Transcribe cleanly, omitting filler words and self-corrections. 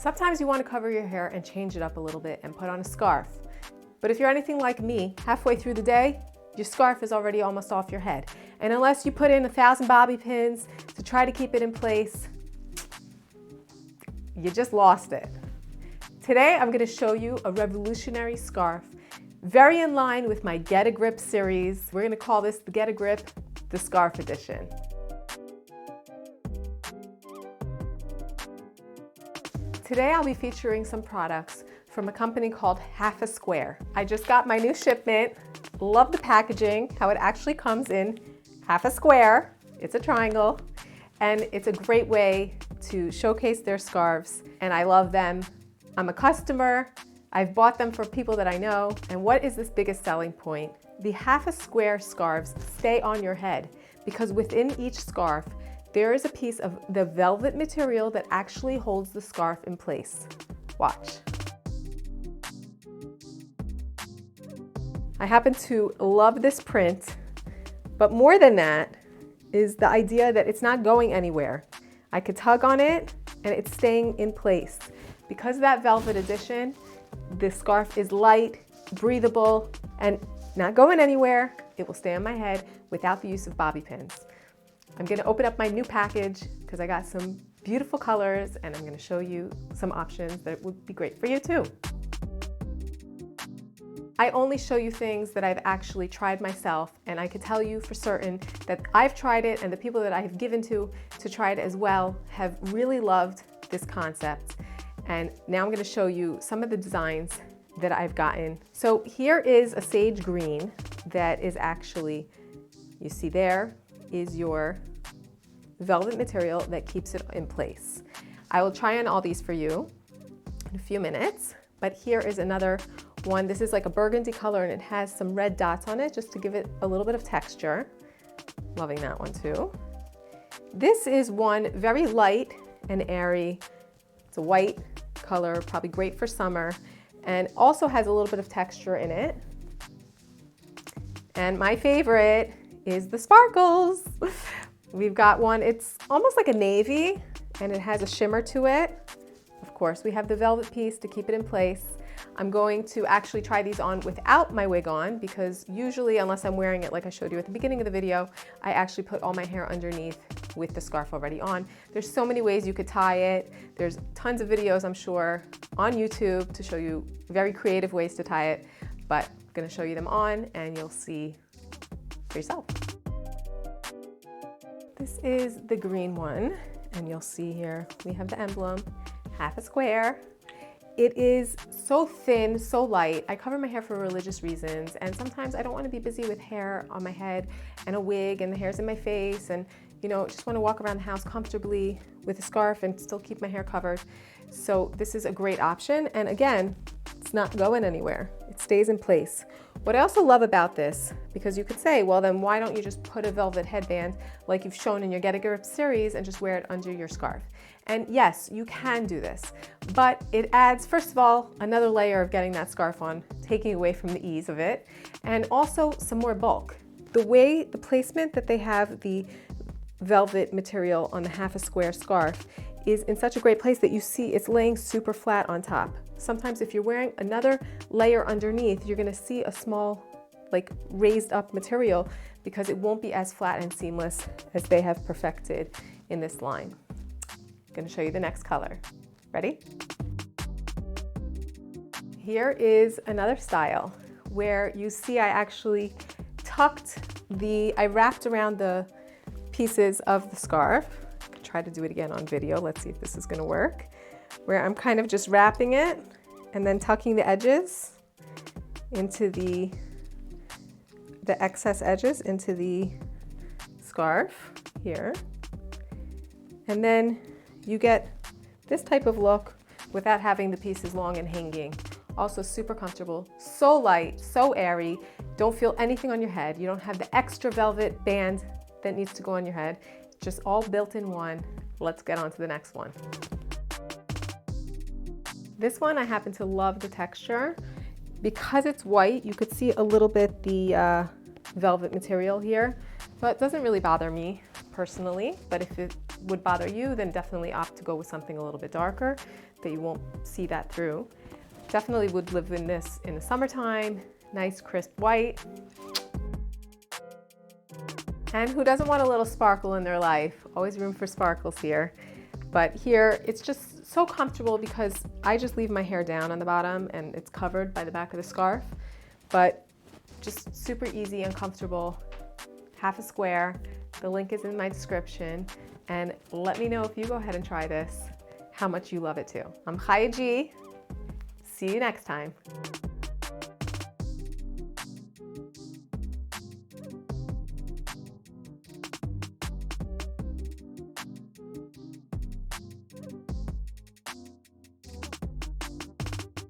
Sometimes you want to cover your hair and change it up a little bit and put on a scarf. But if you're anything like me, halfway through the day, your scarf is already almost off your head. And unless you put in 1,000 bobby pins to try to keep it in place, you just lost it. Today, I'm going to show you a revolutionary scarf, very in line with my Get a Grip series. We're going to call this the Get a Grip, the Scarf Edition. Today, I'll be featuring some products from a company called Half a Square. I just got my new shipment. Love the packaging, how it actually comes in half a square. It's a triangle, and it's a great way to showcase their scarves, and I love them. I'm a customer. I've bought them for people that I know. And what is this biggest selling point? The Half a Square scarves stay on your head because within each scarf, there is a piece of the velvet material that actually holds the scarf in place. Watch. I happen to love this print, but more than that is the idea that it's not going anywhere. I could tug on it and it's staying in place. Because of that velvet addition, the scarf is light, breathable, and not going anywhere. It will stay on my head without the use of bobby pins. I'm gonna open up my new package because I got some beautiful colors and I'm gonna show you some options that would be great for you too. I only show you things that I've actually tried myself, and I can tell you for certain that I've tried it and the people that I have given to try it as well have really loved this concept. And now I'm going to show you some of the designs that I've gotten. So here is a sage green that is actually, you see there is your velvet material that keeps it in place. I will try on all these for you in a few minutes, but here is another one. This is like a burgundy color and it has some red dots on it just to give it a little bit of texture. Loving that one too. This is one very light and airy. It's a white color, probably great for summer, and also has a little bit of texture in it. And my favorite is the sparkles. We've got one, it's almost like a navy and it has a shimmer to it. Of course, we have the velvet piece to keep it in place. I'm going to actually try these on without my wig on because usually, unless I'm wearing it like I showed you at the beginning of the video, I actually put all my hair underneath with the scarf already on. There's so many ways you could tie it. There's tons of videos, I'm sure, on YouTube to show you very creative ways to tie it, but I'm gonna show you them on and you'll see for yourself. This is the green one, and you'll see here, we have the emblem, half a square. It is so thin, so light. I cover my hair for religious reasons, and sometimes I don't want to be busy with hair on my head and a wig and the hair's in my face, and you know, just want to walk around the house comfortably with a scarf and still keep my hair covered. So this is a great option, and again, it's not going anywhere. It stays in place. What I also love about this, because you could say, well then why don't you just put a velvet headband like you've shown in your Get a Grip series and just wear it under your scarf? And yes, you can do this, but it adds, first of all, another layer of getting that scarf on, taking away from the ease of it, and also some more bulk. The way, the placement that they have the velvet material on the half a square scarf is in such a great place that you see it's laying super flat on top. Sometimes if you're wearing another layer underneath, you're gonna see a small, like raised up material because it won't be as flat and seamless as they have perfected in this line. I'm gonna show you the next color. Ready? Here is another style where you see I actually I wrapped around the pieces of the scarf. Try to do it again on video. Let's see if this is gonna work. Where I'm kind of just wrapping it and then tucking the edges into the excess edges into the scarf here. And then you get this type of look without having the pieces long and hanging. Also super comfortable, so light, so airy. Don't feel anything on your head. You don't have the extra velvet band that needs to go on your head. Just all built in one. Let's get on to the next one. This one, I happen to love the texture. Because it's white, you could see a little bit the velvet material here, but it doesn't really bother me personally. But if would bother you, then definitely opt to go with something a little bit darker that you won't see that through. Definitely would live in this in the summertime. Nice crisp white. And who doesn't want a little sparkle in their life? Always room for sparkles here. But here, it's just so comfortable because I just leave my hair down on the bottom and it's covered by the back of the scarf. But just super easy and comfortable. Half a square. The link is in my description. And let me know if you go ahead and try this, how much you love it too. I'm Chaya G. See you next time.